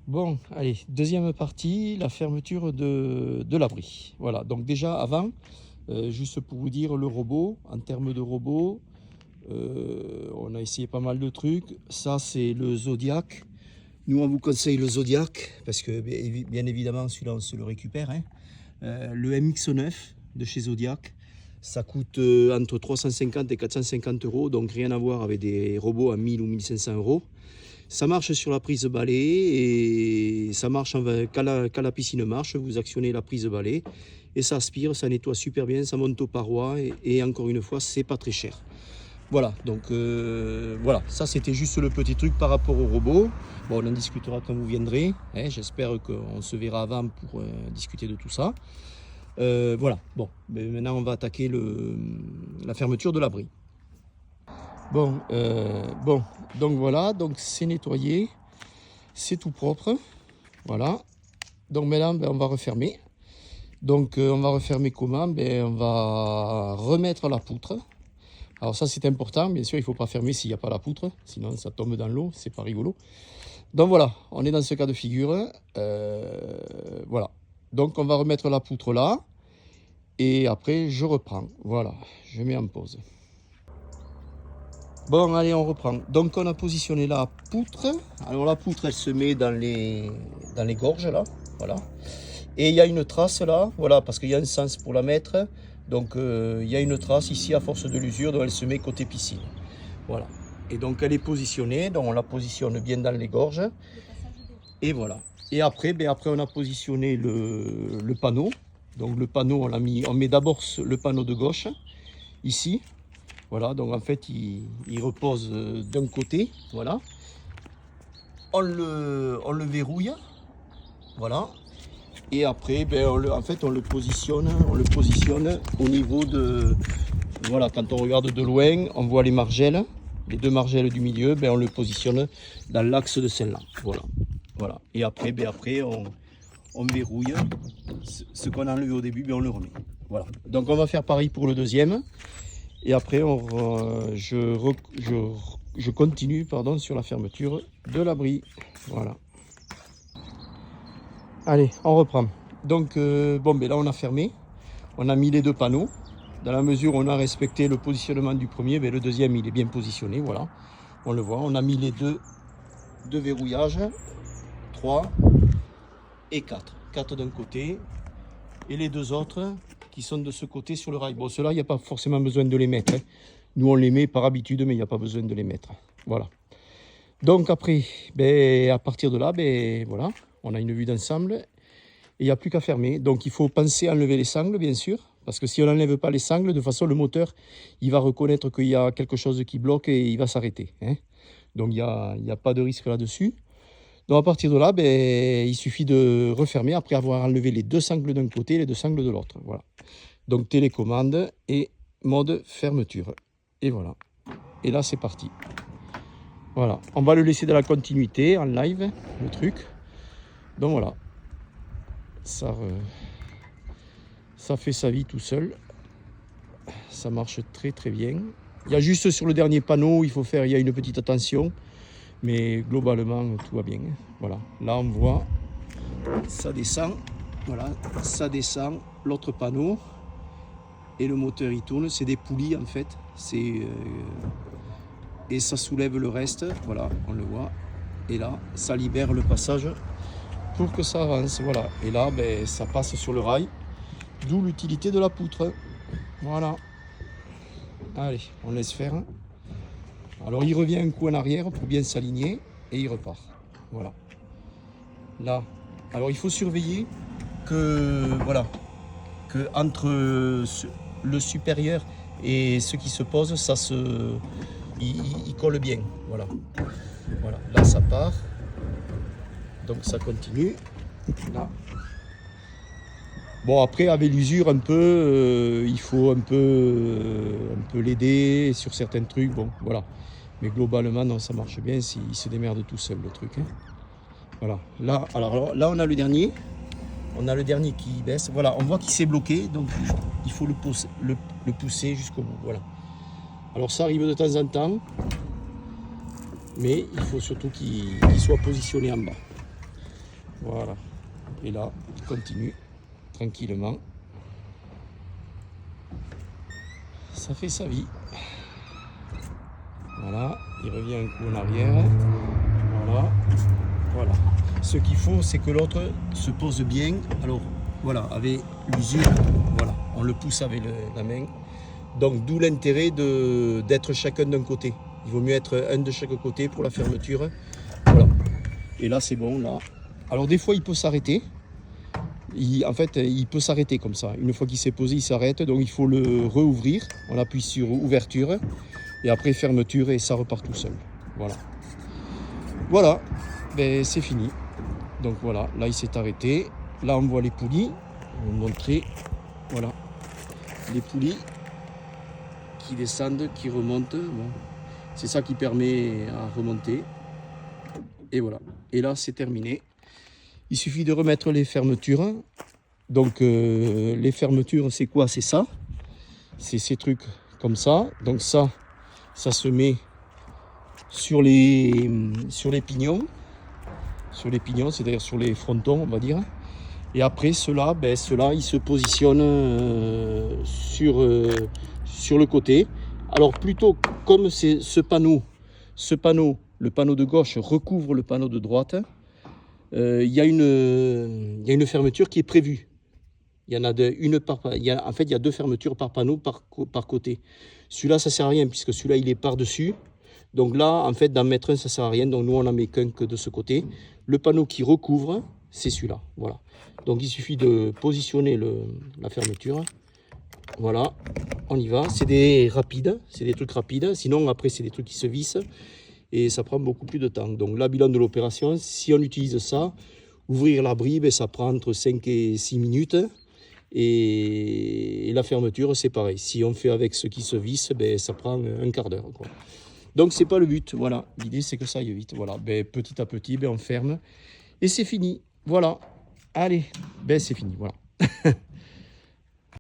Bon, allez, deuxième partie, la fermeture de l'abri. Voilà, donc déjà avant, juste pour vous dire le robot, en termes de robot, on a essayé pas mal de trucs. Ça, c'est le Zodiac. Nous, on vous conseille le Zodiac, parce que bien évidemment, celui-là, on se le récupère. Hein. Le MX9 de chez Zodiac, ça coûte entre 350 et 450 euros, donc rien à voir avec des robots à 1000 ou 1500 euros. Ça marche sur la prise balai et ça marche quand la piscine marche, vous actionnez la prise balai et ça aspire, ça nettoie super bien, ça monte aux parois et encore une fois, c'est pas très cher. Voilà, donc voilà, ça c'était juste le petit truc par rapport au robot. Bon, on en discutera quand vous viendrez, hein, j'espère qu'on se verra avant pour discuter de tout ça. Voilà, bon, mais maintenant on va attaquer la fermeture de l'abri. Bon, donc voilà, donc c'est nettoyé, c'est tout propre, voilà. Donc maintenant, ben, on va refermer. Donc on va refermer comment? Ben, on va remettre la poutre. Alors ça c'est important, bien sûr, il ne faut pas fermer s'il n'y a pas la poutre, sinon ça tombe dans l'eau, c'est pas rigolo. Donc voilà, on est dans ce cas de figure, voilà. Donc on va remettre la poutre là, et après je reprends, voilà, je mets en pause. Bon, allez, on reprend. Donc, on a positionné la poutre. Alors, la poutre, elle se met dans les gorges, là. Voilà. Et il y a une trace, là. Voilà, parce qu'il y a un sens pour la mettre. Donc, il y a une trace ici, à force de l'usure, dont elle se met côté piscine. Voilà. Et donc, elle est positionnée. Donc, on la positionne bien dans les gorges. Et voilà. Et après, ben, après on a positionné le panneau. Donc, le panneau, on met d'abord le panneau de gauche, ici. Voilà, donc en fait, il repose d'un côté, voilà. On le verrouille, voilà. Et après, ben, en fait, on le positionne au niveau de... Voilà, quand on regarde de loin, on voit les margelles, les deux margelles du milieu, ben, on le positionne dans l'axe de celle-là, voilà. Voilà. Et après, ben, après on verrouille ce qu'on a enlevé au début, ben, on le remet. Voilà. Donc on va faire pareil pour le deuxième. Et après, je continue sur la fermeture de l'abri. Voilà. Allez, on reprend. Donc, bon, ben là, on a fermé. On a mis les deux panneaux. Dans la mesure où on a respecté le positionnement du premier, ben, le deuxième, il est bien positionné. Voilà. On le voit. On a mis les deux verrouillages. 3 et 4. 4 d'un côté. Et les deux autres qui sont de ce côté sur le rail. Bon, ceux-là, il n'y a pas forcément besoin de les mettre. Hein. Nous, on les met par habitude, mais il n'y a pas besoin de les mettre. Voilà. Donc après, ben, à partir de là, ben, voilà, on a une vue d'ensemble. Et il n'y a plus qu'à fermer. Donc il faut penser à enlever les sangles, bien sûr. Parce que si on n'enlève pas les sangles, de toute façon, le moteur, il va reconnaître qu'il y a quelque chose qui bloque et il va s'arrêter. Hein. Donc il n'y a pas de risque là-dessus. Donc à partir de là, ben, il suffit de refermer après avoir enlevé les deux sangles d'un côté et les deux sangles de l'autre. Voilà. Donc télécommande et mode fermeture. Et voilà. Et là, c'est parti. Voilà. On va le laisser dans la continuité, en live, le truc. Donc voilà. Ça fait sa vie tout seul. Ça marche très très bien. Il y a juste sur le dernier panneau, il y a une petite attention. Mais globalement, tout va bien. Voilà. Là, on voit, ça descend. Voilà, ça descend. L'autre panneau. Et le moteur, il tourne. C'est des poulies, en fait. Et ça soulève le reste. Voilà, on le voit. Et là, ça libère le passage pour que ça avance. Voilà. Et là, ben, ça passe sur le rail. D'où l'utilité de la poutre. Voilà. Allez, on laisse faire. Alors il revient un coup en arrière pour bien s'aligner et il repart. Voilà. Là. Alors il faut surveiller que voilà, que entre le supérieur et ce qui se pose, il colle bien. Voilà. Voilà. Là ça part. Donc ça continue. Là. Bon après avec l'usure un peu, il faut un peu l'aider sur certains trucs. Bon voilà. Mais globalement, non, ça marche bien, il se démerde tout seul, le truc. Hein. Voilà. Là, alors, là, on a le dernier. On a le dernier qui baisse. Voilà, on voit qu'il s'est bloqué, donc il faut le pousser jusqu'au bout. Voilà. Alors, ça arrive de temps en temps, mais il faut surtout qu'il soit positionné en bas. Voilà. Et là, il continue tranquillement. Ça fait sa vie. Voilà, il revient un coup en arrière. Voilà, voilà. Ce qu'il faut, c'est que l'autre se pose bien. Alors, voilà, avec l'usure, voilà, on le pousse avec la main. Donc, d'où l'intérêt d'être chacun d'un côté. Il vaut mieux être un de chaque côté pour la fermeture. Voilà. Et là, c'est bon, là. Alors, des fois, il peut s'arrêter. En fait, il peut s'arrêter comme ça. Une fois qu'il s'est posé, il s'arrête. Donc, il faut le rouvrir. On appuie sur ouverture. Et après, fermeture et ça repart tout seul. Voilà. Voilà. Ben, c'est fini. Donc, voilà. Là, il s'est arrêté. Là, on voit les poulies. On va vous montrer. Voilà. Les poulies qui descendent, qui remontent. Bon. C'est ça qui permet à remonter. Et voilà. Et là, c'est terminé. Il suffit de remettre les fermetures. Donc, les fermetures, c'est quoi? C'est ça. C'est ces trucs comme ça. Donc, ça se met sur les pignons. Sur les pignons, c'est-à-dire sur les frontons, on va dire. Et après, ceux-là, ils se positionnent sur le côté. Alors, plutôt comme c'est ce panneau, le panneau de gauche recouvre le panneau de droite, il y a une fermeture qui est prévue. Il y en a en fait, il y a deux fermetures par panneau par côté. Celui-là, ça ne sert à rien puisque celui-là, il est par-dessus. Donc là, en fait, d'en mettre un, ça ne sert à rien. Donc nous, on n'en met qu'un que de ce côté. Le panneau qui recouvre, c'est celui-là. Voilà. Donc il suffit de positionner la fermeture. Voilà, on y va. C'est des trucs rapides. Sinon, après, c'est des trucs qui se vissent. Et ça prend beaucoup plus de temps. Donc là, bilan de l'opération, si on utilise ça, ouvrir l'abri, ça prend entre 5 et 6 minutes. Et la fermeture, c'est pareil. Si on fait avec ce qui se visse, ça prend un quart d'heure. Donc, c'est pas le but. Voilà, l'idée, c'est que ça aille vite. Voilà, petit à petit, on ferme. Et c'est fini. Voilà. Allez, c'est fini. Voilà.